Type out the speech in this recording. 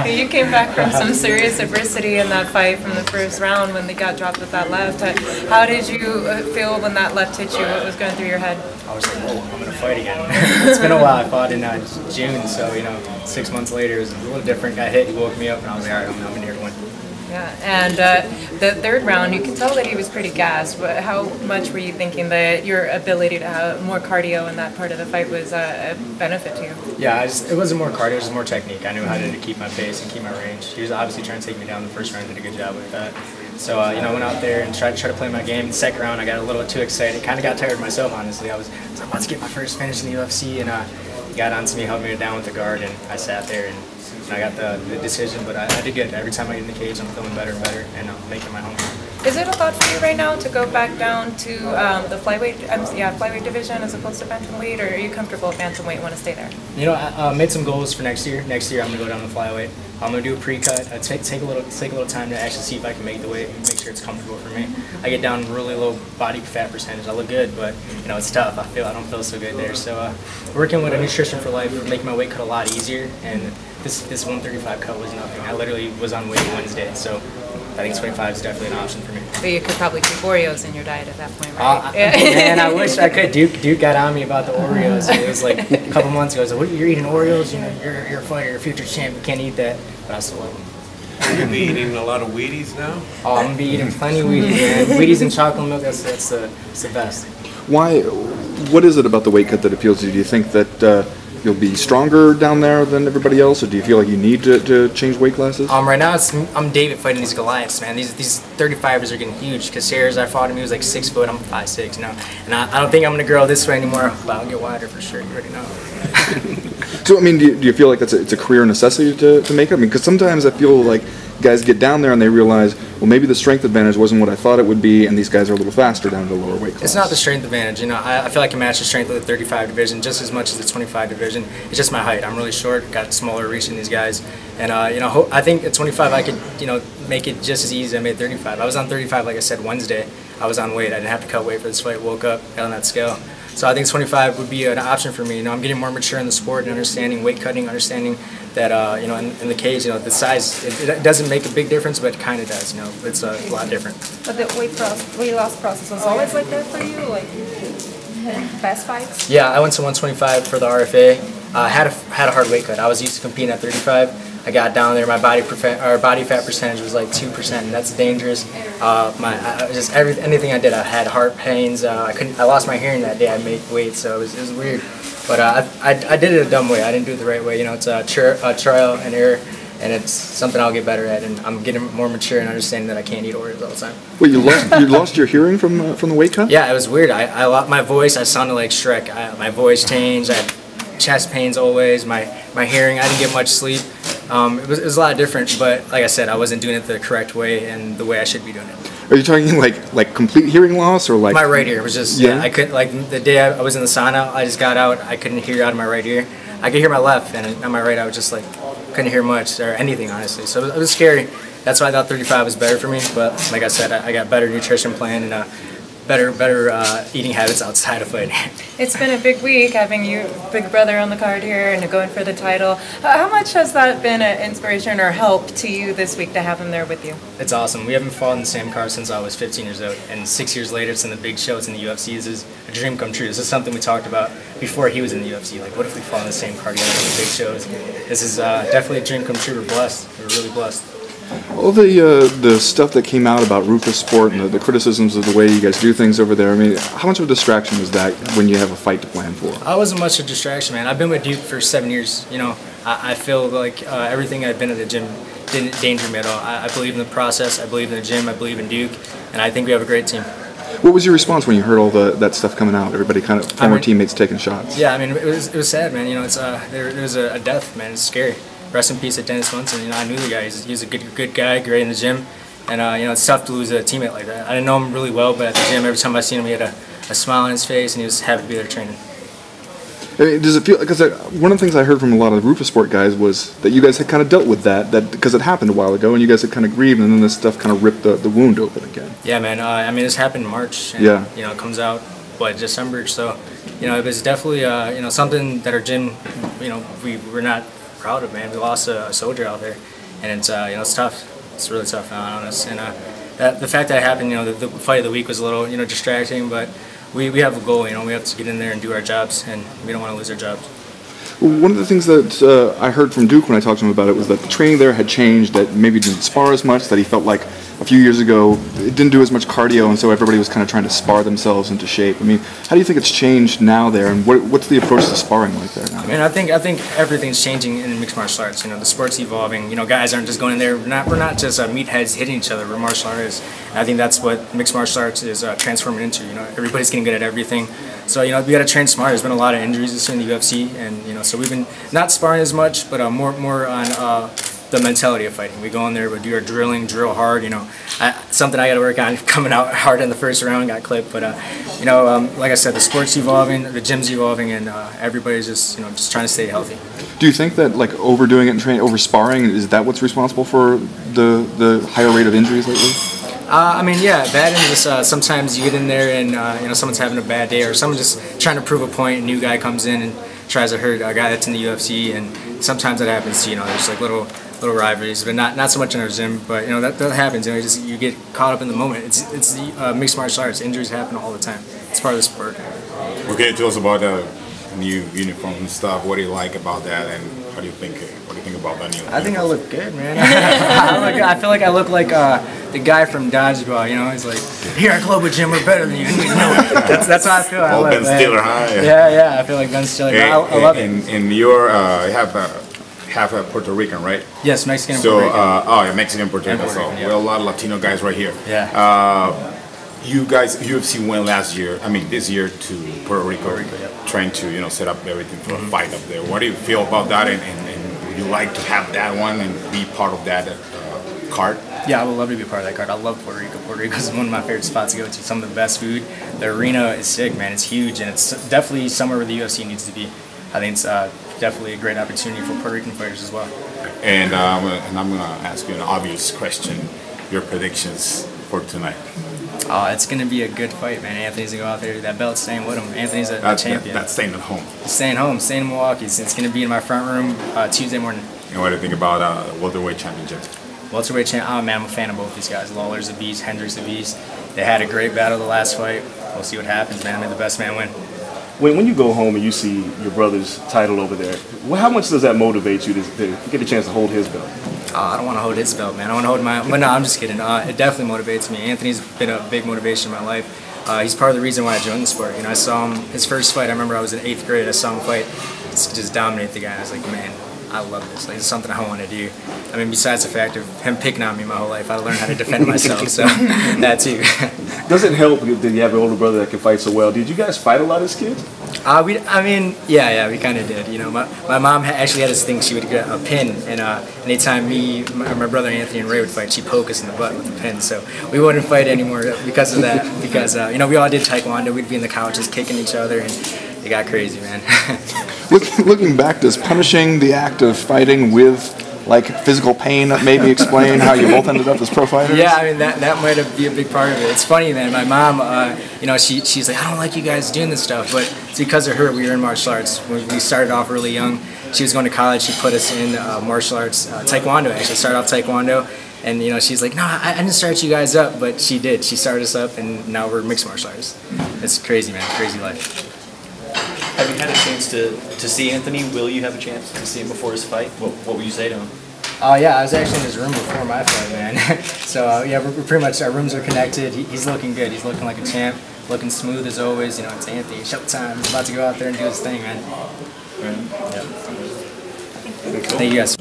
You came back from some serious adversity in that fight from the first round when they got dropped with that left. How did you feel when that left hit you? What was going through your head? I was like, whoa, I'm going to fight again. It's been a while. I fought in June, so, 6 months later it was a little different. Got hit, he woke me up, and I was like, all right, I'm in here to win. Yeah, and the third round, you can tell that he was pretty gassed, but how much were you thinking that your ability to have more cardio in that part of the fight was a benefit to you? Yeah, it wasn't more cardio, it was more technique. I knew how to keep my pace and keep my range. He was obviously trying to take me down the first round, did a good job with that. So, I went out there and tried to play my game. The second round, I got a little too excited. Kind of got tired myself, honestly. I was like, let's get my first finish in the UFC, and he got onto me, held me down with the guard, and I sat there, and I got the decision, but I did good. Every time I get in the cage, I'm feeling better and better, and I'm making my home. Is it a thought for you right now to go back down to the flyweight division as opposed to bantamweight, or are you comfortable at bantamweight and want to stay there? I made some goals for next year. Next year, I'm gonna go down to flyweight. I'm gonna do a pre-cut. Take a little time to actually see if I can make the weight, make sure it's comfortable for me. I get down really low body fat percentage. I look good, but it's tough. I don't feel so good there. So working with a nutrition for life, making my weight cut a lot easier, and this 135 cut was nothing. I literally was on weight Wednesday, so I think 25 is definitely an option for me. But you could probably keep Oreos in your diet at that point, right? Man, I wish I could. Duke got on me about the Oreos. It was like a couple months ago. I was like, you're eating Oreos? You're a fighter, you're a future champ. You can't eat that. But I still love them. Are you going to be eating a lot of Wheaties now? Oh, I'm going to be eating plenty of Wheaties, man. Wheaties and chocolate milk, that's the best. What is it about the weight cut that appeals to you? Do you think that you'll be stronger down there than everybody else, or do you feel like you need to change weight classes? Right now I'm David fighting these Goliaths, man. These 35ers are getting huge. Caceres, I fought him, he was like 6 foot, I'm 5'6", and I don't think I'm gonna grow this way anymore, but I'll get wider for sure. You already know. So I mean, do you feel like it's a career necessity to make it? I mean, because sometimes I feel like guys get down there and they realize, well, maybe the strength advantage wasn't what I thought it would be, and these guys are a little faster down in the lower weight class. It's not the strength advantage. I feel like I match the strength of the 35 division just as much as the 25 division. It's just my height. I'm really short, got smaller reach than these guys, and I think at 25 I could make it just as easy as I made 35. I was on 35, like I said, Wednesday. I was on weight. I didn't have to cut weight for this fight. Woke up, got on that scale. So I think 25 would be an option for me. I'm getting more mature in the sport and understanding weight cutting, understanding that in the cage, the size it doesn't make a big difference, but it kind of does. It's a lot different. But the weight loss process was always like that for you, like best fights? Yeah, I went to 125 for the RFA. I had a hard weight cut. I was used to competing at 35. I got down there. My body fat percentage was like 2%, and that's dangerous. Anything I did, I had heart pains. I lost my hearing that day. I made weight, so it was weird. But I did it a dumb way. I didn't do it the right way. It's a trial and error, and it's something I'll get better at. And I'm getting more mature and understanding that I can't eat Oreos all the time. Wait, you lost your hearing from the weight cut? Yeah, it was weird. I lost my voice. I sounded like Shrek. My voice changed. I had chest pains always. My hearing. I didn't get much sleep. It was a lot different, but like I said, I wasn't doing it the correct way and the way I should be doing it. Are you talking like complete hearing loss, or like my right ear was just I couldn't, like the day I was in the sauna, I just got out, I couldn't hear out of my right ear. I could hear my left, and on my right I was just like couldn't hear much or anything, honestly. So it was scary. That's why I thought 35 was better for me. But like I said, I got better nutrition plan and better eating habits outside of fighting. It's been a big week having you, big brother, on the card here and going for the title. How much has that been an inspiration or help to you this week to have him there with you? It's awesome. We haven't fought in the same card since I was 15 years old, and 6 years later it's in the big show, it's in the UFC. This is a dream come true. This is something we talked about before he was in the UFC. Like, what if we fought in the same card together in the big shows? This is definitely a dream come true. We're blessed. We're really blessed. All the stuff that came out about Rufus Sport and the criticisms of the way you guys do things over there, I mean, how much of a distraction is that when you have a fight to plan for? I wasn't much of a distraction, man. I've been with Duke for 7 years. I feel like everything I've been at the gym didn't endanger me at all. I believe in the process, I believe in the gym, I believe in Duke, and I think we have a great team. What was your response when you heard all that stuff coming out? Everybody kind of, former teammates taking shots. Yeah, I mean, it was sad, man. There was a death, man. It's scary. Rest in peace at Dennis Munson. I knew the guy. He's a good guy, great in the gym, and it's tough to lose a teammate like that. I didn't know him really well, but at the gym, every time I seen him, he had a smile on his face, and he was happy to be there training. I mean, does it feel, because one of the things I heard from a lot of the Rufus Sport guys was that you guys had kind of dealt with that because it happened a while ago, and you guys had kind of grieved, and then this stuff kind of ripped the wound open again. Yeah, man. I mean, this happened in March, and it comes out December, so it was definitely something that our gym, we're not proud of, man. We lost a soldier out there, and it's it's tough. It's really tough on us, and the fact that it happened, the fight of the week was a little distracting, but we have a goal. We have to get in there and do our jobs, and we don't want to lose our jobs. One of the things that I heard from Duke when I talked to him about it was that the training there had changed, that maybe didn't spar as much, that he felt like a few years ago it didn't do as much cardio, and so everybody was kind of trying to spar themselves into shape. I mean, how do you think it's changed now there, and what's the approach to sparring like there now? I mean, I think everything's changing in mixed martial arts. The sport's evolving. Guys aren't just going in there. We're not just meatheads hitting each other. We're martial artists. And I think that's what mixed martial arts is transforming into. Everybody's getting good at everything. So we got to train smart. There's been a lot of injuries this year in the UFC, and so we've been not sparring as much, but more on the mentality of fighting. We go in there, we do our drilling, drill hard. Something I got to work on. Coming out hard in the first round, got clipped. But like I said, the sport's evolving, the gym's evolving, and everybody's just trying to stay healthy. Do you think that like overdoing it and training, over sparring, is that what's responsible for the higher rate of injuries lately? I mean, yeah, bad injuries. Sometimes you get in there and someone's having a bad day, or someone's just trying to prove a point. A new guy comes in and tries to hurt a guy that's in the UFC, and sometimes that happens. There's like little rivalries, but not so much in our gym. But that happens. You get caught up in the moment. It's mixed martial arts. Injuries happen all the time. It's part of the sport. What can you tell us about the new uniform and stuff? What do you like about that, and how do you think? What do you think about that new? I think I look good, man. I feel like I look like the guy from Dodgeball. He's like, here at Global Gym, we're better than you. That's how I feel. Ben Stiller, huh? Yeah. I feel like Ben Stiller. I love it. And you're half a Puerto Rican, right? Yes, Mexican and Puerto Rican. You're Mexican, Puerto Rican. So we're a lot of Latino guys right here. Yeah. You guys, UFC went this year to Puerto Rico, trying to set up everything for a fight up there. What do you feel about that, and would you like to have that one and be part of that card? Yeah, I would love to be part of that card. I love Puerto Rico. Puerto Rico is one of my favorite spots to go to. Some of the best food. The arena is sick, man. It's huge, and it's definitely somewhere where the UFC needs to be. I think it's definitely a great opportunity for Puerto Rican fighters as well. And I'm gonna ask you an obvious question: your predictions for tonight? It's going to be a good fight, man. Anthony's going to go out there. That belt's staying with him. Anthony's a champion. That's staying at home. Staying home, staying in Milwaukee. It's going to be in my front room Tuesday morning. And what do you think about welterweight championship? Welterweight champ. Oh, man, I'm a fan of both these guys. Lawler's a beast. Hendrick's a beast. They had a great battle the last fight. We'll see what happens, man. May the best man win. When you go home and you see your brother's title over there, how much does that motivate you to get a chance to hold his belt? I don't want to hold his belt, man. I want to hold my. But no, I'm just kidding. It definitely motivates me. Anthony's been a big motivation in my life. He's part of the reason why I joined the sport. I saw him his first fight. I remember I was in 8th grade. I saw him fight, just dominate the guy. I was like, man, I love this. Like, it's something I want to do. I mean, besides the fact of him picking on me my whole life, I learned how to defend myself. So that too. Does it help that you have an older brother that can fight so well? Did you guys fight a lot as kids? We kind of did. My mom actually had this thing. She would get a pin, and anytime my brother Anthony and Ray would fight, she'd poke us in the butt with the pin. So we wouldn't fight anymore because of that. Because we all did taekwondo. We'd be in the couches kicking each other, and it got crazy, man. Looking back, does punishing the act of fighting with physical pain maybe explain how you both ended up as pro fighters? Yeah, I mean that might be a big part of it. It's funny, man. My mom, she's like, I don't like you guys doing this stuff, but it's because of her we were in martial arts. When we started off really young, she was going to college. She put us in martial arts, taekwondo. Actually, started off taekwondo, and she's like, no, I didn't start you guys up, but she did. She started us up, and now we're mixed martial arts. It's crazy, man. Crazy life. Have you had a chance to see Anthony? Will you have a chance to see him before his fight? What would you say to him? Oh yeah, I was actually in his room before my fight, man. So we're pretty much, our rooms are connected. He's looking good. He's looking like a champ, looking smooth as always. It's Anthony. Showtime. He's about to go out there and do his thing, man. Yeah. Thank you guys.